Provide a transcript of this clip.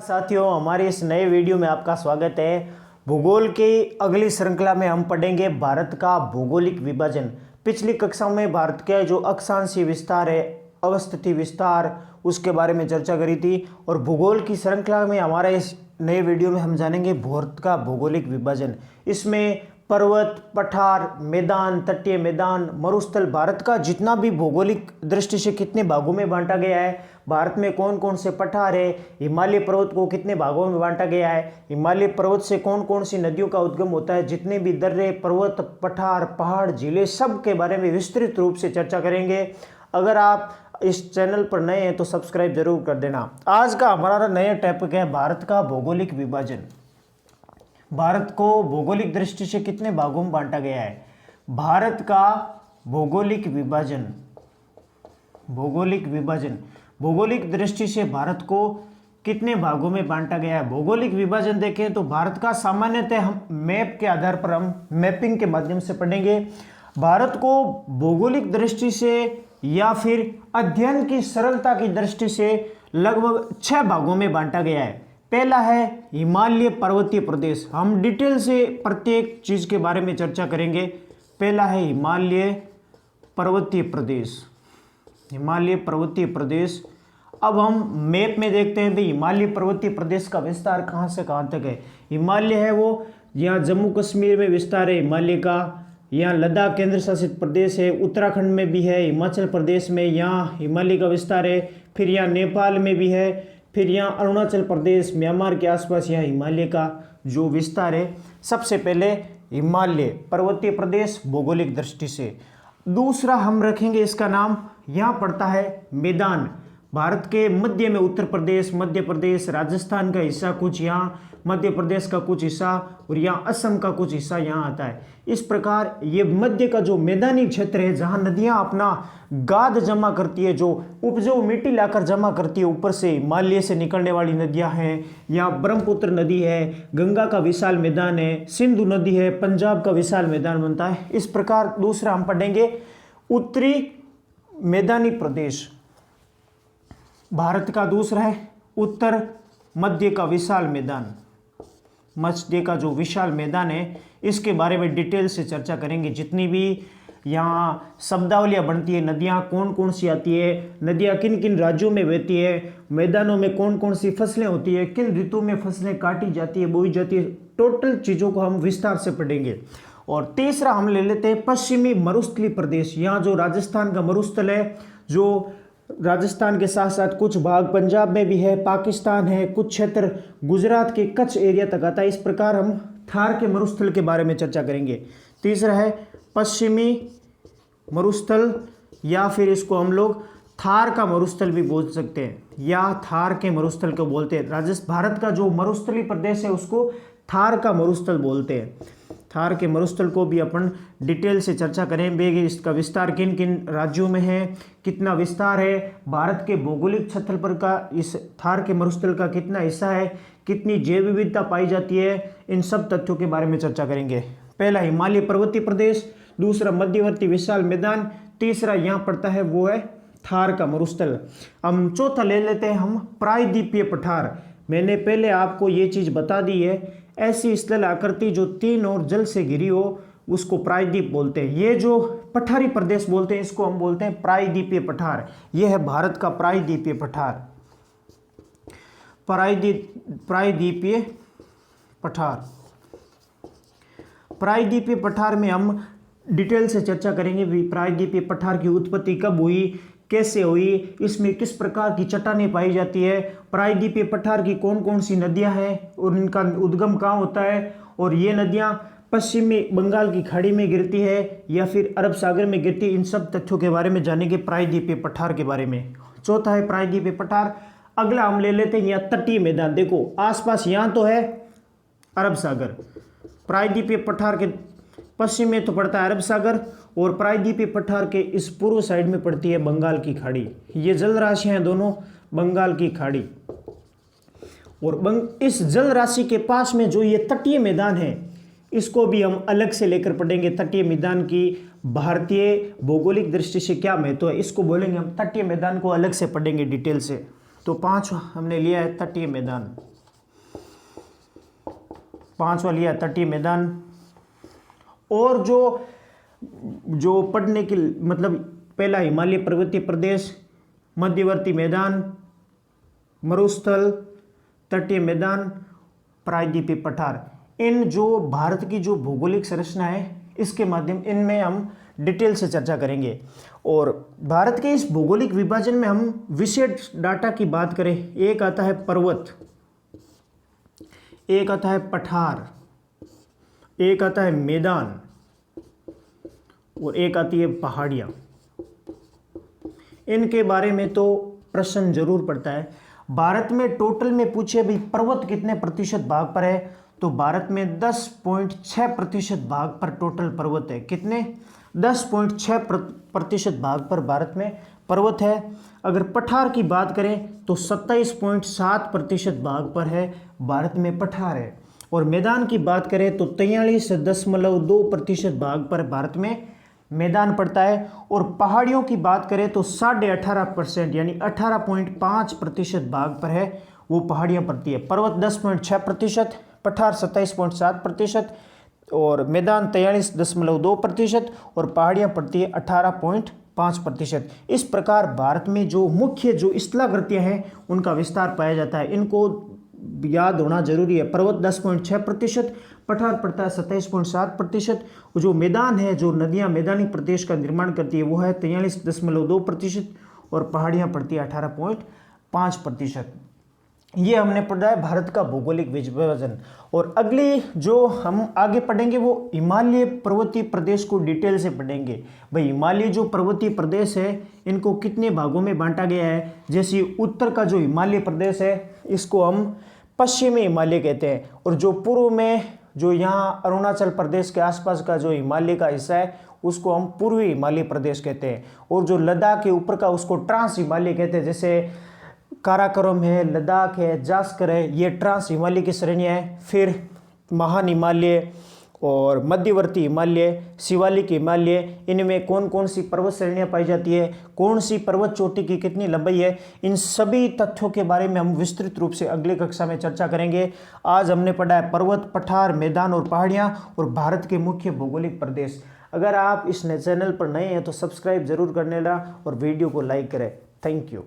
साथियों, हमारे इस नए वीडियो में आपका स्वागत है। भूगोल की अगली श्रृंखला में हम पढ़ेंगे भारत का भौगोलिक विभाजन। पिछली कक्षाओं में भारत का जो अक्षांशीय विस्तार है, अवस्थिति विस्तार, उसके बारे में चर्चा करी थी। और भूगोल की श्रृंखला में हमारे इस नए वीडियो में हम जानेंगे भारत का भौगोलिक विभाजन। इसमें पर्वत, पठार, मैदान, तटीय मैदान, मरुस्थल, भारत का जितना भी भौगोलिक दृष्टि से कितने भागों में बांटा गया है, भारत में कौन कौन से पठार है, हिमालय पर्वत को कितने भागों में बांटा गया है, हिमालय पर्वत से कौन कौन सी नदियों का उद्गम होता है, जितने भी दर्रे, पर्वत, पठार, पहाड़, झीलें, सब के बारे में विस्तृत रूप से चर्चा करेंगे। अगर आप इस चैनल पर नए हैं तो सब्सक्राइब जरूर कर देना। आज का हमारा नया टॉपिक है भारत का भौगोलिक विभाजन। भारत को भौगोलिक दृष्टि से कितने भागों में बांटा गया है? भारत का भौगोलिक विभाजन, भौगोलिक दृष्टि से भारत को कितने भागों में बांटा गया है? भौगोलिक विभाजन देखें तो भारत का सामान्यतः हम मैप के आधार पर, हम मैपिंग के माध्यम से पढ़ेंगे। भारत को भौगोलिक दृष्टि से या फिर अध्ययन की सरलता की दृष्टि से लगभग 6 भागों में बांटा गया है। पहला है हिमालय पर्वतीय प्रदेश। हम डिटेल से प्रत्येक चीज के बारे में चर्चा करेंगे। पहला है हिमालय पर्वतीय प्रदेश। हिमालय पर्वतीय प्रदेश। अब हम मैप में देखते हैं भाई हिमालय पर्वतीय प्रदेश का विस्तार कहाँ से कहाँ तक है। हिमालय है वो, यहाँ जम्मू कश्मीर में विस्तार है हिमालय का, यहाँ लद्दाख केंद्र शासित प्रदेश है, उत्तराखंड में भी है, हिमाचल प्रदेश में यहाँ हिमालय का विस्तार है, फिर यहाँ नेपाल में भी है, फिर यहाँ अरुणाचल प्रदेश, म्यांमार के आसपास यहाँ हिमालय का जो विस्तार है। सबसे पहले हिमालय पर्वतीय प्रदेश भौगोलिक दृष्टि से। दूसरा हम रखेंगे इसका नाम, यहाँ पड़ता है मैदान। भारत के मध्य में उत्तर प्रदेश, मध्य प्रदेश, राजस्थान का हिस्सा कुछ यहाँ, मध्य प्रदेश का कुछ हिस्सा और यहाँ असम का कुछ हिस्सा यहाँ आता है। इस प्रकार ये मध्य का जो मैदानी क्षेत्र है, जहाँ नदियाँ अपना गाद जमा करती है, जो उपजाऊ मिट्टी लाकर जमा करती है, ऊपर से हिमालय से निकलने वाली नदियाँ हैं। यहाँ ब्रह्मपुत्र नदी है, गंगा का विशाल मैदान है, सिंधु नदी है, पंजाब का विशाल मैदान बनता है। इस प्रकार दूसरा हम पढ़ेंगे उत्तरी मैदानी प्रदेश। भारत का दूसरा है उत्तर मध्य का विशाल मैदान। मध्य का जो विशाल मैदान है, इसके बारे में डिटेल से चर्चा करेंगे। जितनी भी यहाँ शब्दावलियाँ बनती है, नदियाँ कौन कौन सी आती है, नदियाँ किन किन राज्यों में बहती है, मैदानों में कौन कौन सी फसलें होती है, किन ऋतु में फसलें काटी जाती है, बोई जाती है, टोटल चीज़ों को हम विस्तार से पढ़ेंगे। और तीसरा हम ले लेते हैं पश्चिमी मरुस्थलीय प्रदेश। यहाँ जो राजस्थान का मरुस्थल है, जो राजस्थान के साथ साथ कुछ भाग पंजाब में भी है, पाकिस्तान है, कुछ क्षेत्र गुजरात के कच्छ एरिया तक आता है। इस प्रकार हम थार के मरुस्थल के बारे में चर्चा करेंगे। तीसरा है पश्चिमी मरुस्थल, या फिर इसको हम लोग थार का मरुस्थल भी बोल सकते हैं, या थार के मरुस्थल को बोलते हैं। भारत का जो मरुस्थलीय प्रदेश है उसको थार का मरुस्थल बोलते हैं। थार के मरुस्थल को भी अपन डिटेल से चर्चा करेंगे। इसका विस्तार किन किन राज्यों में है, कितना विस्तार है, भारत के भौगोलिक क्षेत्रफल का इस थार के मरुस्थल का कितना हिस्सा है, कितनी जैव विविधता पाई जाती है, इन सब तथ्यों के बारे में चर्चा करेंगे। पहला हिमालय पर्वतीय प्रदेश, दूसरा मध्यवर्ती विशाल मैदान, तीसरा यहाँ पड़ता है वो है थार का मरुस्थल। हम चौथा ले लेते हैं हम प्रायद्वीपीय पठार। मैंने पहले आपको ये चीज़ बता दी है, ऐसी स्थल आकृति जो तीन ओर जल से घिरी हो उसको प्रायद्वीप बोलते हैं। ये जो पठारी प्रदेश बोलते हैं इसको हम बोलते हैं प्रायद्वीपीय पठार। ये है भारत का प्रायद्वीपीय पठार, प्रायद्वीपीय पठार। प्रायद्वीपीय पठार में हम डिटेल से चर्चा करेंगे। प्रायद्वीपीय पठार की उत्पत्ति कब हुई, कैसे हुई, इसमें किस प्रकार की चट्टानें पाई जाती है, प्रायद्वीपीय पठार की कौन कौन सी नदियां हैं और इनका उद्गम कहाँ होता है, और ये नदियां पश्चिमी बंगाल की खाड़ी में गिरती है या फिर अरब सागर में गिरती है। इन सब तथ्यों के बारे में जानेंगे प्रायद्वीपीय पठार के बारे में। चौथा है प्रायद्वीपीय पठार। अगला हम ले लेते हैं यहाँ तटीय मैदान। देखो आसपास यहाँ तो है अरब सागर, प्रायद्वीपीय पठार के पश्चिम में तो पड़ता है अरब सागर, और प्रायद्वीपीय पठार के इस पूर्व साइड में पड़ती है बंगाल की खाड़ी। ये जल राशियां हैं दोनों, बंगाल की खाड़ी और इस जल राशि के पास में जो ये तटीय मैदान है इसको भी हम अलग से लेकर पढ़ेंगे। तटीय मैदान की भारतीय भौगोलिक दृष्टि से क्या महत्व है इसको बोलेंगे हम। तटीय मैदान को अलग से पढ़ेंगे डिटेल से। तो 5 हमने लिया है तटीय मैदान। पांचवा लिया तटीय मैदान। और जो पढ़ने की मतलब पहला हिमालय पर्वतीय प्रदेश, मध्यवर्ती मैदान, मरुस्थल, तटीय मैदान, प्रायद्वीपीय पठार। इन जो भारत की जो भौगोलिक संरचना है इसके माध्यम इनमें हम डिटेल से चर्चा करेंगे। और भारत के इस भौगोलिक विभाजन में हम विशेष डाटा की बात करें, एक आता है पर्वत, एक आता है पठार, एक आता है मैदान और एक आती है पहाड़ियाँ। इनके बारे में तो प्रश्न जरूर पड़ता है। भारत में टोटल में पूछे भाई पर्वत कितने प्रतिशत भाग पर है, तो भारत में 10.6% भाग पर टोटल पर्वत है। कितने? 10.6% भाग पर भारत में पर्वत है। अगर पठार की बात करें तो 27.7% भाग पर है भारत में पठार है। और मैदान की बात करें तो 43.2% भाग पर भारत में मैदान पड़ता है। और पहाड़ियों की बात करें तो 18.5% यानी 18.5% भाग पर है वो पहाड़ियाँ पड़ती है। पर्वत 10.6%, पठार 27.7% और मैदान 43.2% और पहाड़ियाँ पड़ती है 18.5%। इस प्रकार भारत में जो मुख्य जो स्थलाकृतियाँ हैं उनका विस्तार पाया जाता है। इनको याद होना जरूरी है। पर्वत 10.6%, पठार पड़ता है 27.7%। जो मैदान है, जो नदियाँ मैदानी प्रदेश का निर्माण करती है वो है 43.2% और पहाड़ियाँ पड़ती है 18.5%। ये हमने पढ़ा है भारत का भौगोलिक विभाजन। और अगली जो हम आगे पढ़ेंगे वो हिमालय पर्वतीय प्रदेश को डिटेल से पढ़ेंगे। भाई हिमालय जो पर्वतीय प्रदेश है इनको कितने भागों में बांटा गया है। जैसे उत्तर का जो हिमालय प्रदेश है इसको हम पश्चिमी हिमालय कहते हैं, और जो पूर्व में जो यहाँ अरुणाचल प्रदेश के आसपास का जो हिमालय का हिस्सा है उसको हम पूर्वी हिमालय प्रदेश कहते हैं। और जो लद्दाख के ऊपर का उसको ट्रांस हिमालय कहते हैं। जैसे काराकोरम है, लद्दाख है, जास्कर है, ये ट्रांस हिमालय की श्रेणियाँ हैं। फिर महान हिमालय और मध्यवर्ती हिमालय, शिवालिक हिमालय, इनमें कौन कौन सी पर्वत श्रेणियाँ पाई जाती है, कौन सी पर्वत चोटी की कितनी लंबाई है, इन सभी तथ्यों के बारे में हम विस्तृत रूप से अगले कक्षा में चर्चा करेंगे। आज हमने पढ़ा है पर्वत, पठार, मैदान और पहाड़ियाँ और भारत के मुख्य भौगोलिक प्रदेश। अगर आप इस चैनल पर नए हैं तो सब्सक्राइब जरूर कर लेना और वीडियो को लाइक करें। Thank you.